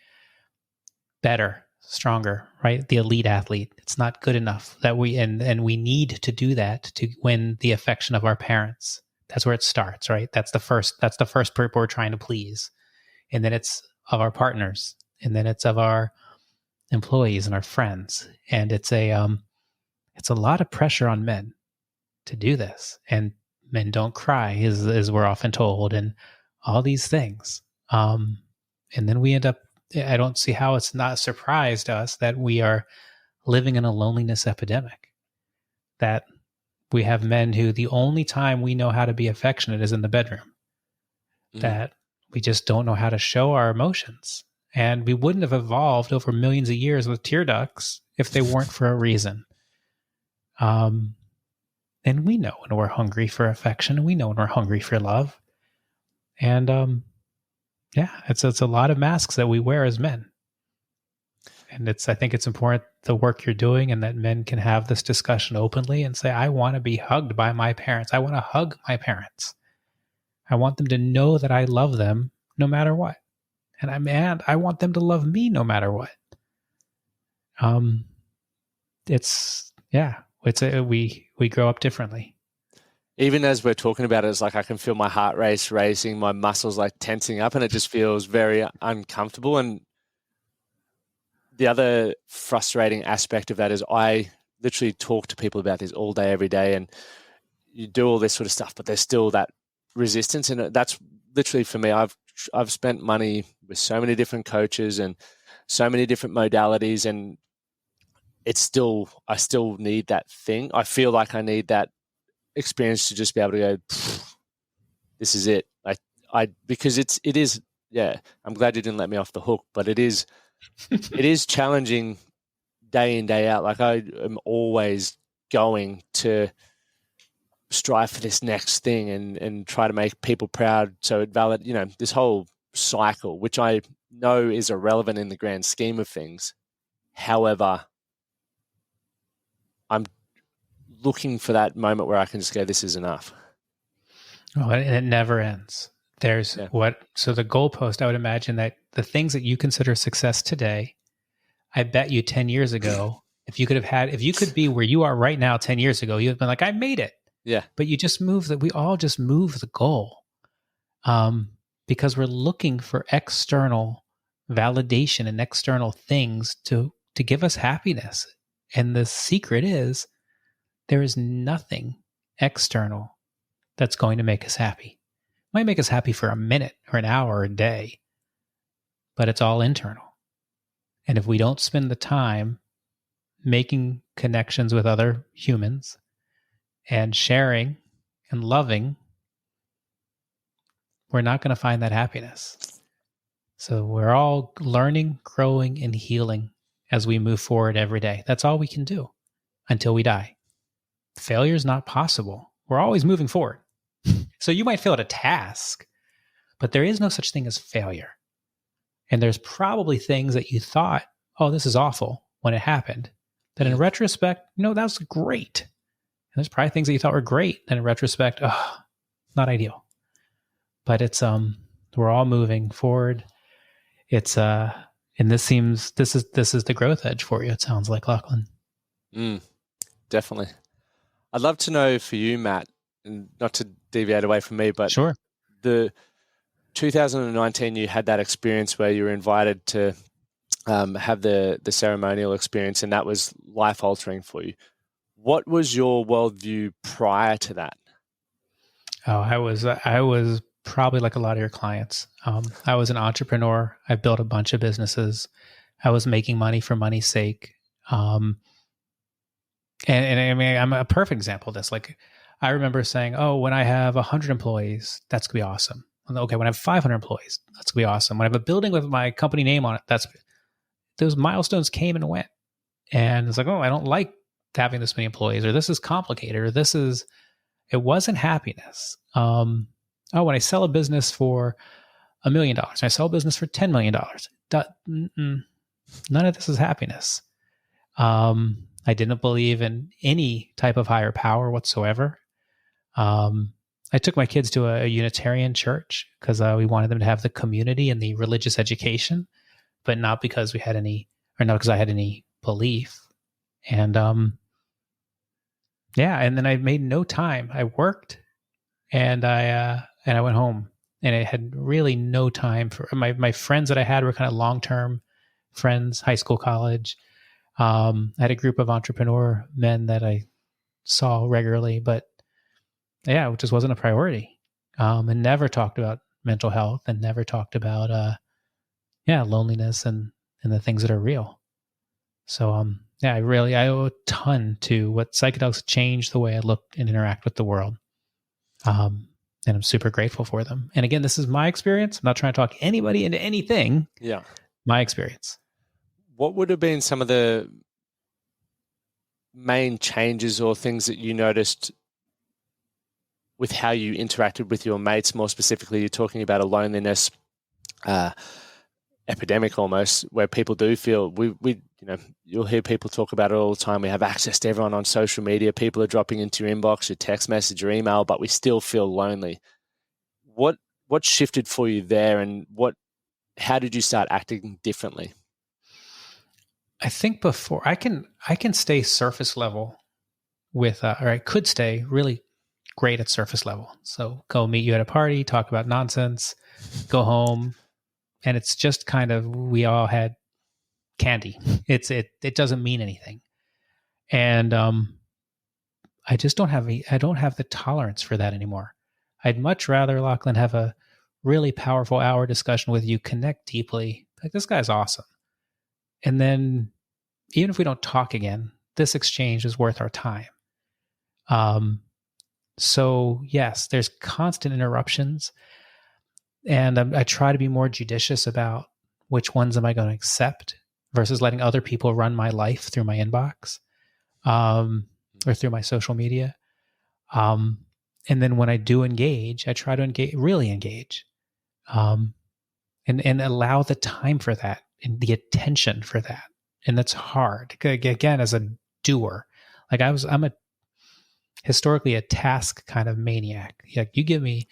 better, stronger, right? The elite athlete. It's not good enough that we need to do that to win the affection of our parents. That's where it starts, right? That's the first people we're trying to please. And then it's of our partners, and then it's of our employees and our friends. And it's a lot of pressure on men to do this. And men don't cry, as we're often told, and all these things. And then we end up, I don't see how it's not a surprise to us that we are living in a loneliness epidemic. That we have men who the only time we know how to be affectionate is in the bedroom. That we just don't know how to show our emotions. And we wouldn't have evolved over millions of years with tear ducts if they weren't for a reason. And we know when we're hungry for affection, and we know when we're hungry for love. And it's a lot of masks that we wear as men. And I think it's important, the work you're doing, and that men can have this discussion openly and say, I want to be hugged by my parents. I want to hug my parents. I want them to know that I love them no matter what. And I want them to love me no matter what. We grow up differently. Even as we're talking about it, it's like I can feel my heart racing, my muscles like tensing up, and it just feels very uncomfortable. And the other frustrating aspect of that is I literally talk to people about this all day, every day, and you do all this sort of stuff, but there's still that resistance. And that's literally, for me, I've spent money with so many different coaches and so many different modalities, and I still need that thing. I feel like I need that experience to just be able to go, this is it. Because it is, yeah, I'm glad you didn't let me off the hook, but it is challenging day in, day out. Like, I am always going to strive for this next thing and try to make people proud. So it valid, this whole cycle, which I know is irrelevant in the grand scheme of things. However, I'm looking for that moment where I can just go, this is enough. Oh, and it never ends. So the goalpost, I would imagine that the things that you consider success today, I bet you 10 years ago, if you could be where you are right now 10 years ago, you'd been like, I made it. Yeah. But you just we all just move the goal. Because we're looking for external validation and external things to give us happiness. And the secret is, there is nothing external that's going to make us happy. It might make us happy for a minute or an hour or a day, but it's all internal. And if we don't spend the time making connections with other humans and sharing and loving, we're not going to find that happiness. So we're all learning, growing, and healing as we move forward every day. That's all we can do until we die. Failure is not possible. We're always moving forward. So you might fail at a task, but there is no such thing as failure. And there's probably things that you thought, oh, this is awful when it happened, that in retrospect, that was great. And there's probably things that you thought were great, and in retrospect, oh, not ideal. But it's we're all moving forward. It's and this is the growth edge for you, it sounds like, Lachlan. Definitely. I'd love to know for you, Matt, and not to deviate away from me, but sure. The 2019, you had that experience where you were invited to have the ceremonial experience, and that was life altering for you. What was your worldview prior to that? Oh, I was probably like a lot of your clients. I was an entrepreneur. I built a bunch of businesses. I was making money for money's sake. And I mean, I'm a perfect example of this. Like, I remember saying, oh, when I have 100 employees, that's going to be awesome. Okay, when I have 500 employees, that's going to be awesome. When I have a building with my company name on it, those milestones came and went. And it's like, oh, I don't like having this many employees, or this is complicated, or it wasn't happiness. When I sell a business for $1 million, and I sell a business for $10 million, none of this is happiness. I didn't believe in any type of higher power whatsoever. I took my kids to a Unitarian church because we wanted them to have the community and the religious education, but not because not because I had any belief. And and then I made no time. I worked, and I went home, and I had really no time for my friends that I had were kind of long-term friends, high school, college. I had a group of entrepreneur men that I saw regularly, but it just wasn't a priority. And never talked about mental health, and never talked about loneliness and the things that are real. So I owe a ton to what psychedelics changed the way I look and interact with the world. And I'm super grateful for them. And again, this is my experience. I'm not trying to talk anybody into anything. Yeah. My experience. What would have been some of the main changes or things that you noticed with how you interacted with your mates. More specifically, you're talking about a loneliness epidemic almost, where people do feel you'll hear people talk about it all the time. We have access to everyone on social media. People are dropping into your inbox, your text message, your email, but we still feel lonely. What shifted for you there, and how did you start acting differently? I think before I can stay surface level with, or I could stay really great at surface level. So go meet you at a party, talk about nonsense, go home, and it's just kind of, we all had candy. It doesn't mean anything, and I just don't have the tolerance for that anymore. I'd much rather, Lachlan, have a really powerful hour discussion with you, connect deeply. Like, this guy's awesome. And then even if we don't talk again, this exchange is worth our time. So yes, there's constant interruptions, and I try to be more judicious about which ones am I going to accept versus letting other people run my life through my inbox, or through my social media. And then when I do engage, I try to really engage, and allow the time for that and the attention for that. And that's hard. Again, as a doer, like I'm historically a task kind of maniac. Like, you give me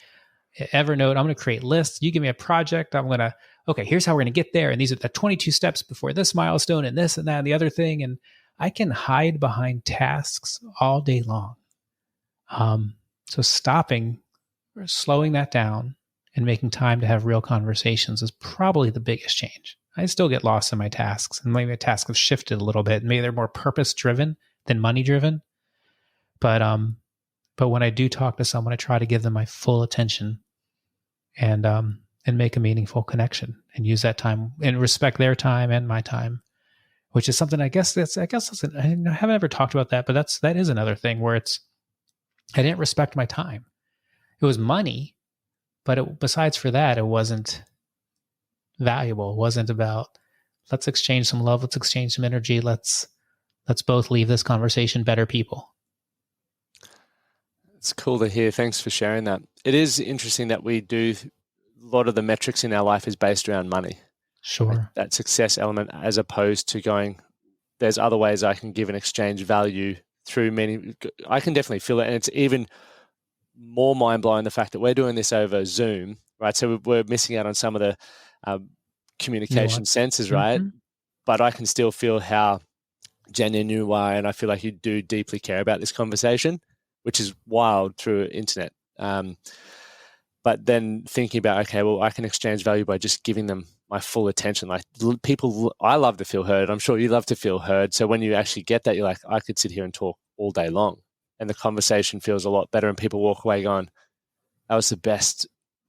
Evernote, I'm going to create lists. You give me a project, okay, here's how we're going to get there. And these are the 22 steps before this milestone, and this and that and the other thing. And I can hide behind tasks all day long. So stopping or slowing that down and making time to have real conversations is probably the biggest change. I still get lost in my tasks, and maybe my tasks have shifted a little bit. Maybe they're more purpose driven than money driven. But when I do talk to someone, I try to give them my full attention, and make a meaningful connection, and use that time and respect their time and my time, which is something I haven't ever talked about that, but that is another thing where I didn't respect my time. It was money, but besides for that, it wasn't valuable. It wasn't about, let's exchange some love, let's exchange some energy, let's both leave this conversation better people. It's cool to hear. Thanks for sharing that. It is interesting that a lot of the metrics in our life is based around money. Sure. Like that success element, as opposed to going, there's other ways I can give and exchange value through many. I can definitely feel it. And it's even more mind blowing the fact that we're doing this over Zoom, right? So we're missing out on some of the communication senses, right? Mm-hmm. But I can still feel how genuine you are. And I feel like you do deeply care about this conversation, which is wild through internet. But then thinking about, okay, well, I can exchange value by just giving them my full attention. Like, people, I love to feel heard. I'm sure you love to feel heard. So when you actually get that, you're like, I could sit here and talk all day long, and the conversation feels a lot better. And people walk away going, that was the best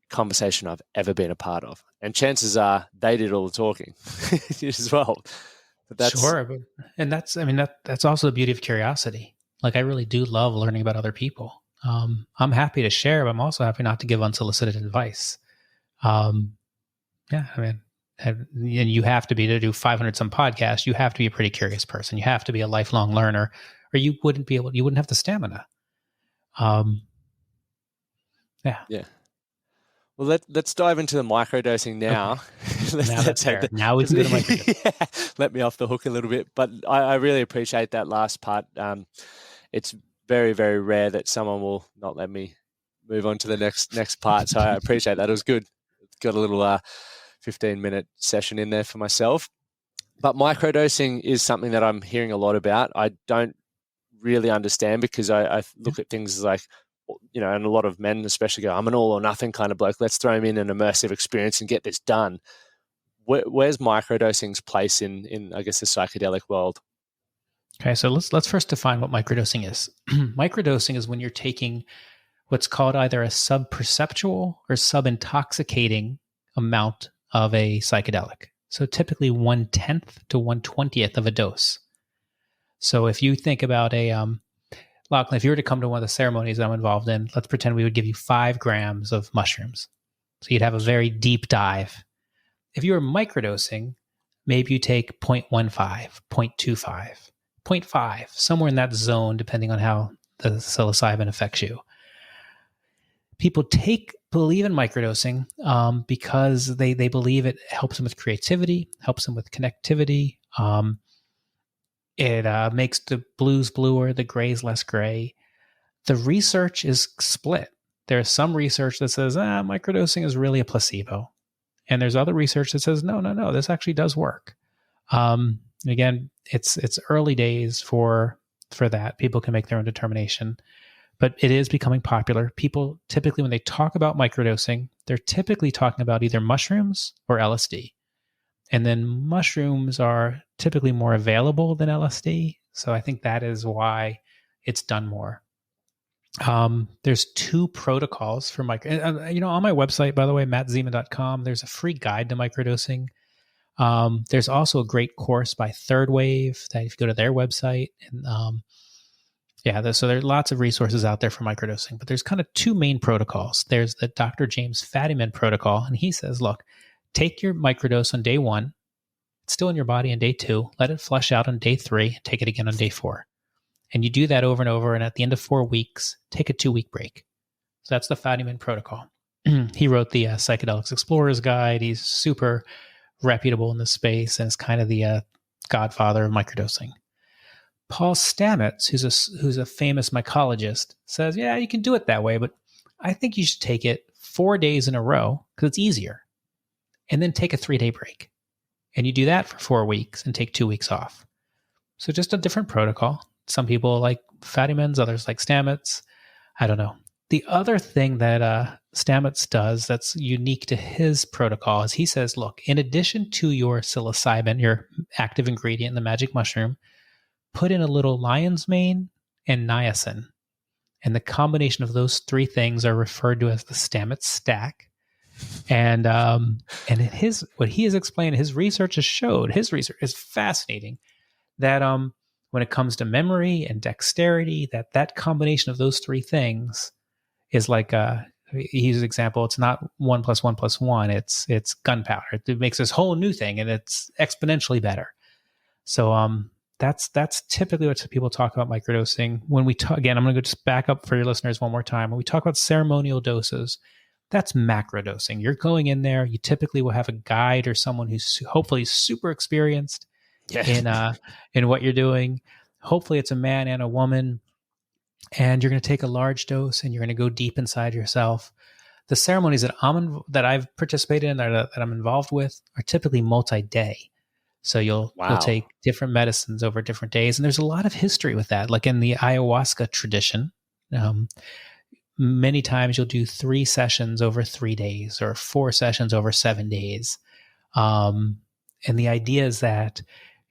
conversation I've ever been a part of. And chances are they did all the talking as well. But that's sure. And that's also the beauty of curiosity. Like, I really do love learning about other people. I'm happy to share, but I'm also happy not to give unsolicited advice. And you have to be, to do 500 some podcasts, you have to be a pretty curious person. You have to be a lifelong learner, or you wouldn't have the stamina. Yeah. Well, let's dive into the microdosing now. Okay. Now we can go to microdosing. Let me off the hook a little bit, but I really appreciate that last part. It's very, very rare that someone will not let me move on to the next part. So I appreciate that. It was good. Got a little 15-minute session in there for myself. But microdosing is something that I'm hearing a lot about. I don't really understand, because I look at things like, and a lot of men especially go, I'm an all or nothing kind of bloke. Let's throw him in an immersive experience and get this done. Where's microdosing's place in I guess, the psychedelic world? Okay, so let's first define what microdosing is. Microdosing is when you're taking what's called either a sub-perceptual or sub-intoxicating amount of a psychedelic. So typically 1/10 to 1/20th of a dose. So if you think about Lachlan, if you were to come to one of the ceremonies that I'm involved in, let's pretend we would give you 5 grams of mushrooms. So you'd have a very deep dive. If you were microdosing, maybe you take 0.15, 0.25, 0.5, somewhere in that zone, depending on how the psilocybin affects you. people believe in microdosing because they believe it helps them with creativity, helps them with connectivity. It makes the blues bluer, the grays less gray. The research is split. There's some research that says, microdosing is really a placebo. And there's other research that says, no, this actually does work. Again, it's early days for that. People can make their own determination. But it is becoming popular. People typically, when they talk about microdosing, they're typically talking about either mushrooms or LSD. And then mushrooms are typically more available than LSD. So I think that is why it's done more. There's 2 protocols for on my website, by the way, mattzeeman.com, there's a free guide to microdosing. There's also a great course by Third Wave that if you go to their website and, so there are lots of resources out there for microdosing, but there's kind of 2 main protocols. There's the Dr. James Fadiman protocol, and he says, look, take your microdose on day 1. It's still in your body on day 2. Let it flush out on day 3. Take it again on day 4. And you do that over and over, and at the end of 4 weeks, take a 2-week break. So that's the Fadiman protocol. He wrote the Psychedelics Explorer's Guide. He's super reputable in this space, and is kind of the godfather of microdosing. Paul Stamets, who's a famous mycologist, says, yeah, you can do it that way, but I think you should take it 4 days in a row because it's easier, and then take a 3-day break. And you do that for 4 weeks and take 2 weeks off. So just a different protocol. Some people like Fadiman's, others like Stamets. I don't know. The other thing that Stamets does that's unique to his protocol is he says, look, in addition to your psilocybin, your active ingredient in the magic mushroom, put in a little lion's mane and niacin. And the combination of those 3 things are referred to as the Stamets stack. And what he has explained, his research is fascinating, that when it comes to memory and dexterity, that combination of those 3 things is like he uses an example. It's not 1 + 1 + 1. It's gunpowder. It makes this whole new thing, and it's exponentially better. So that's typically what people talk about microdosing. When we talk, again, I'm going to just back up for your listeners one more time. When we talk about ceremonial doses, that's macrodosing. You're going in there. You typically will have a guide or someone who's hopefully super experienced in what you're doing. Hopefully it's a man and a woman, and you're going to take a large dose and you're going to go deep inside yourself. The ceremonies that I've participated in, that I'm involved with, are typically multi-day. So you'll take different medicines over different days. And there's a lot of history with that. Like in the ayahuasca tradition, many times you'll do 3 sessions over 3 days or 4 sessions over 7 days. And the idea is that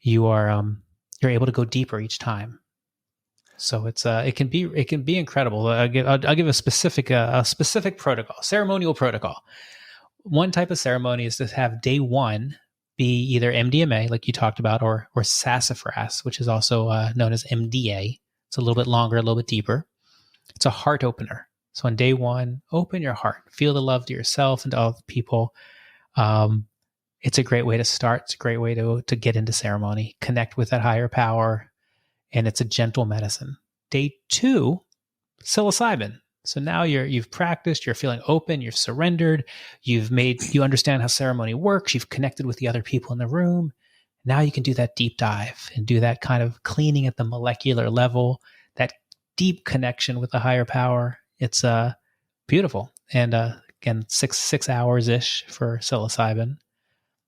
you're able to go deeper each time. So it can be incredible. I'll give a specific protocol, ceremonial protocol. One type of ceremony is to have day 1 be either MDMA, like you talked about, or sassafras, which is also known as MDA. It's a little bit longer, a little bit deeper. It's a heart opener. So on day 1, open your heart, feel the love to yourself and to other people. It's a great way to start. It's a great way to get into ceremony, connect with that higher power, and it's a gentle medicine. Day 2, psilocybin. So now you've practiced, you're feeling open, you've surrendered, you understand how ceremony works, you've connected with the other people in the room. Now you can do that deep dive and do that kind of cleaning at the molecular level, that deep connection with the higher power. It's beautiful. And again, 6 hours-ish for psilocybin.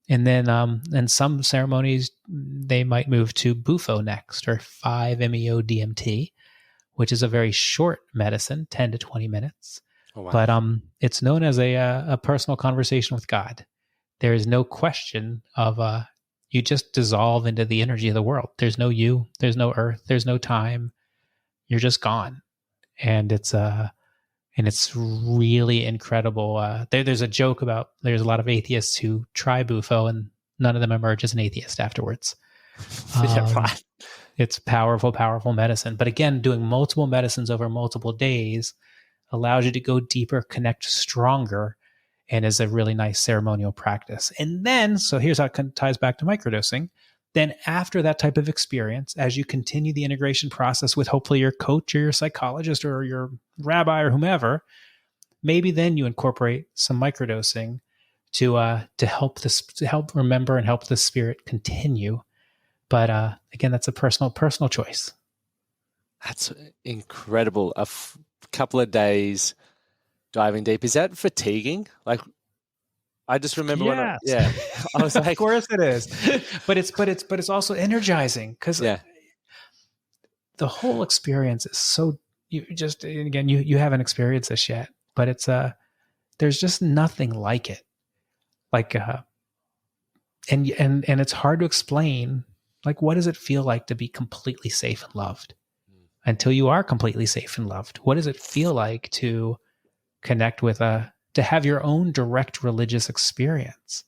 And then in some ceremonies, they might move to Bufo next, or 5-MeO-DMT, which is a very short medicine, 10 to 20 minutes. Oh, wow. But it's known as a personal conversation with God. There is no question of you just dissolve into the energy of the world. There's no you, there's no earth, there's no time. You're just gone. And it's really incredible. There's a joke about there's a lot of atheists who try Bufo and none of them emerge as an atheist afterwards. Yeah, right. It's powerful, powerful medicine. But again, doing multiple medicines over multiple days allows you to go deeper, connect stronger, and is a really nice ceremonial practice. And then, so here's how it ties back to microdosing. Then after that type of experience, as you continue the integration process with hopefully your coach or your psychologist or your rabbi or whomever, maybe then you incorporate some microdosing to help remember and help the spirit continue. But again, that's a personal choice. That's incredible. Couple of days diving deep. Is that fatiguing? Like, I just remember Yes. I was like, of course it is. but it's also energizing because the whole experience is so, you just, again, you haven't experienced this yet, but it's there's just nothing like it. Like and it's hard to explain, like, what does it feel like to be completely safe and loved? Until you are completely safe and loved, what does it feel like to connect with to have your own direct religious experience?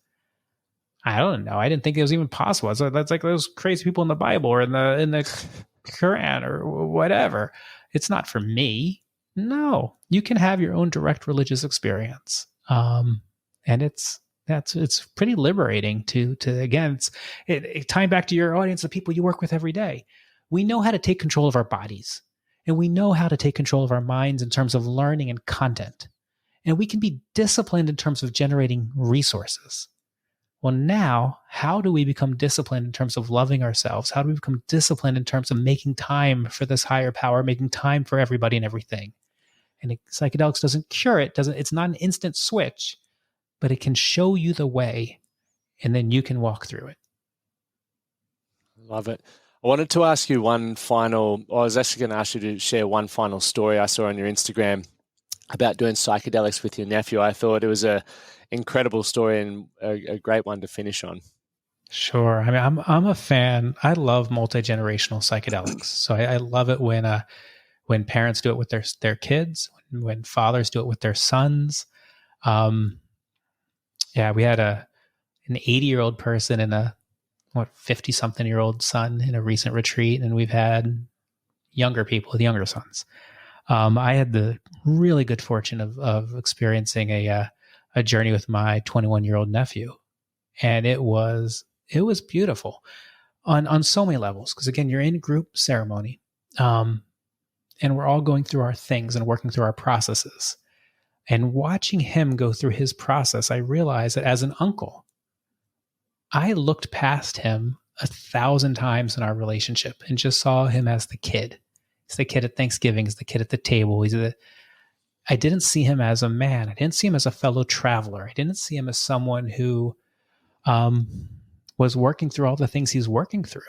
I don't know. I didn't think it was even possible. So that's like those crazy people in the Bible or in the Quran or whatever. It's not for me. No, you can have your own direct religious experience, and it's pretty liberating to again. Tying back to your audience, the people you work with every day. We know how to take control of our bodies, and we know how to take control of our minds in terms of learning and content, and we can be disciplined in terms of generating resources. Well, now, how do we become disciplined in terms of loving ourselves? How do we become disciplined in terms of making time for this higher power, making time for everybody and everything? And psychedelics doesn't cure it. It's not an instant switch, but it can show you the way, and then you can walk through it. Love it. I wanted to ask you I was actually going to ask you to share one final story I saw on your Instagram about doing psychedelics with your nephew. I thought it was a incredible story and a great one to finish on. Sure. I mean, I'm a fan. I love multi-generational psychedelics. So I love it when parents do it with their kids, when fathers do it with their sons. We had an 80-year-old person and a 50-something-year-old son in a recent retreat, and we've had younger people with younger sons. I had the really good fortune of experiencing a journey with my 21-year-old nephew, and it was beautiful on so many levels. Because again, you're in group ceremony, and we're all going through our things and working through our processes. And watching him go through his process, I realized that as an uncle, I looked past him 1,000 times in our relationship and just saw him as the kid. He's the kid at Thanksgiving. He's the kid at the table. I didn't see him as a man. I didn't see him as a fellow traveler. I didn't see him as someone who was working through all the things he's working through.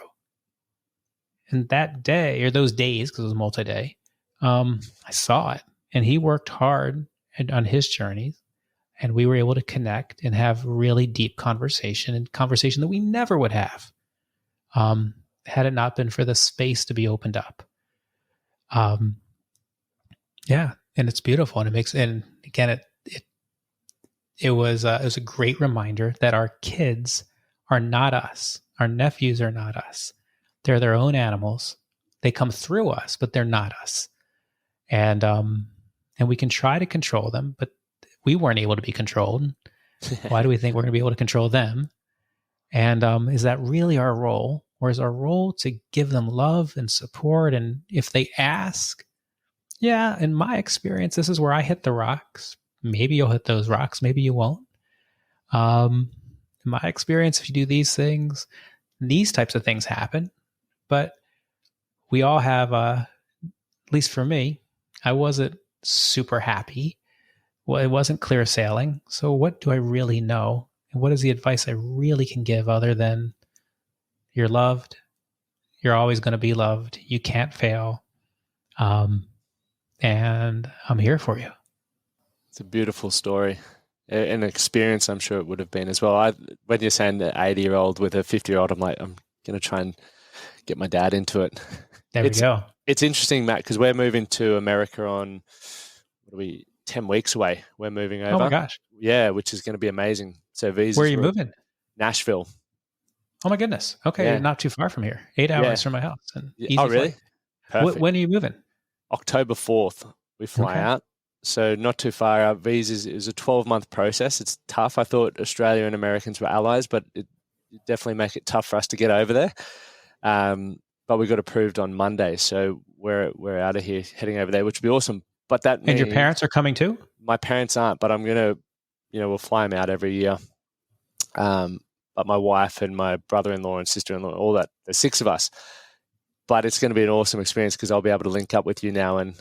And that day, or those days, because it was multi-day, I saw it. And he worked hard on his journey. And we were able to connect and have really deep conversation that we never would have had it not been for the space to be opened up. And it's beautiful, and it was a great reminder that our kids are not us. Our nephews are not us. They're their own animals. They come through us, but they're not us. And we can try to control them, but we weren't able to be controlled. Why do we think we're going to be able to control them? And is that really our role? Or is our role to give them love and support? And if they ask, in my experience, this is where I hit the rocks. Maybe you'll hit those rocks. Maybe you won't. In my experience, if you do these things, these types of things happen. But we all have, at least for me, I wasn't super happy. Well, it wasn't clear sailing. So what do I really know? And what is the advice I really can give other than you're loved? You're always going to be loved. You can't fail. And I'm here for you. It's a beautiful story. An experience, I'm sure it would have been as well. When you're saying the 80-year-old with a 50-year-old, I'm like, I'm going to try and get my dad into it. There we go. It's interesting, Matt, because we're moving to America on, 10 weeks away. We're moving over. Oh my gosh. Yeah, which is going to be amazing. So visas. Where are you moving? Nashville. Oh my goodness. Okay, Yeah. Not too far from here. 8 hours from my house. And oh, really? Perfect. When are you moving? October 4th, we fly out. So not too far. Our visas is a 12-month process. It's tough. I thought Australia and Americans were allies, but it definitely make it tough for us to get over there. But we got approved on Monday, so we're out of here, heading over there, which would be awesome. But that means, and your parents are coming too? my parents aren't, but I'm gonna, we'll fly them out every year. But my wife and my brother-in-law and sister-in-law, all that, there's 6 of us. But it's going to be an awesome experience because I'll be able to link up with you now and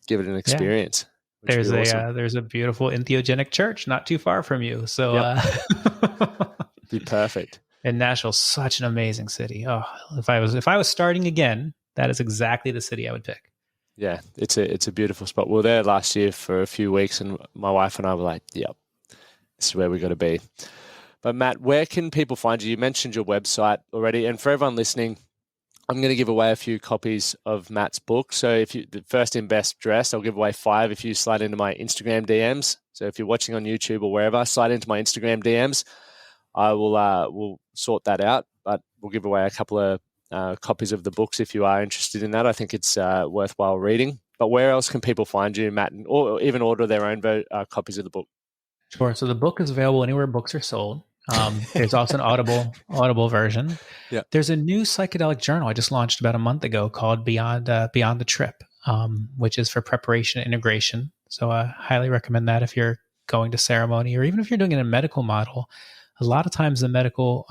give it an experience. Yeah. There's a beautiful entheogenic church not too far from you, so be perfect. And Nashville's such an amazing city. Oh, if I was starting again, that is exactly the city I would pick. Yeah, it's a beautiful spot. We were there last year for a few weeks, and my wife and I were like, "Yep, this is where we got to be." But Matt, where can people find you? You mentioned your website already. And for everyone listening, I'm going to give away a few copies of Matt's book. So if you, the first and best dressed, I'll give away 5 if you slide into my Instagram DMs. So if you're watching on YouTube or wherever, slide into my Instagram DMs. I will sort that out. But we'll give away a couple of copies of the books if you are interested in that. I think it's worthwhile reading. But where else can people find you, Matt, or even order their own copies of the book? Sure. So the book is available anywhere books are sold. There's also an audible version. Yeah. There's a new psychedelic journal I just launched about a month ago called Beyond the Trip, which is for preparation and integration. So I highly recommend that if you're going to ceremony or even if you're doing it in a medical model. A lot of times the medical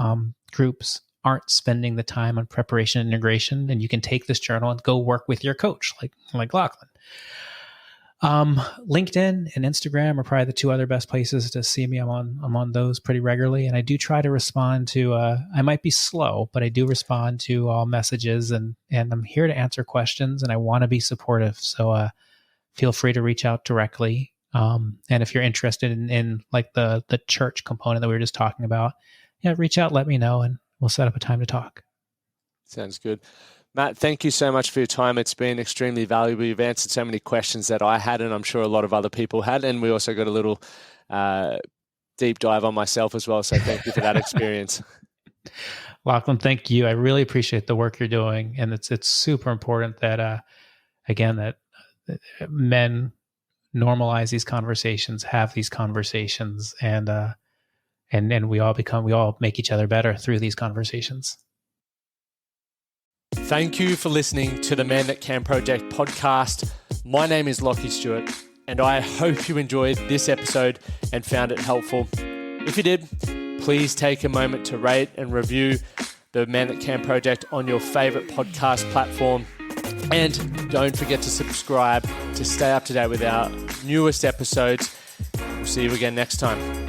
groups aren't spending the time on preparation and integration, and you can take this journal and go work with your coach like Lachlan. LinkedIn and Instagram are probably the 2 other best places to see me. I'm on those pretty regularly, and I do try to respond to, I might be slow, but I do respond to all messages, and I'm here to answer questions, and I want to be supportive. So, feel free to reach out directly. And if you're interested in like the church component that we were just talking about, reach out, let me know, and we'll set up a time to talk. Sounds good. Matt, thank you so much for your time. It's been extremely valuable. You've answered so many questions that I had, and I'm sure a lot of other people had. And we also got a little deep dive on myself as well. So thank you for that experience. Lachlan, thank you. I really appreciate the work you're doing. And it's super important that, again, that men normalize these conversations, have these conversations, and we all make each other better through these conversations. Thank you for listening to the Man That Can Project podcast. My name is Lachlan Stuart, and I hope you enjoyed this episode and found it helpful. If you did, please take a moment to rate and review the Man That Can Project on your favorite podcast platform. And don't forget to subscribe to stay up to date with our newest episodes. We'll see you again next time.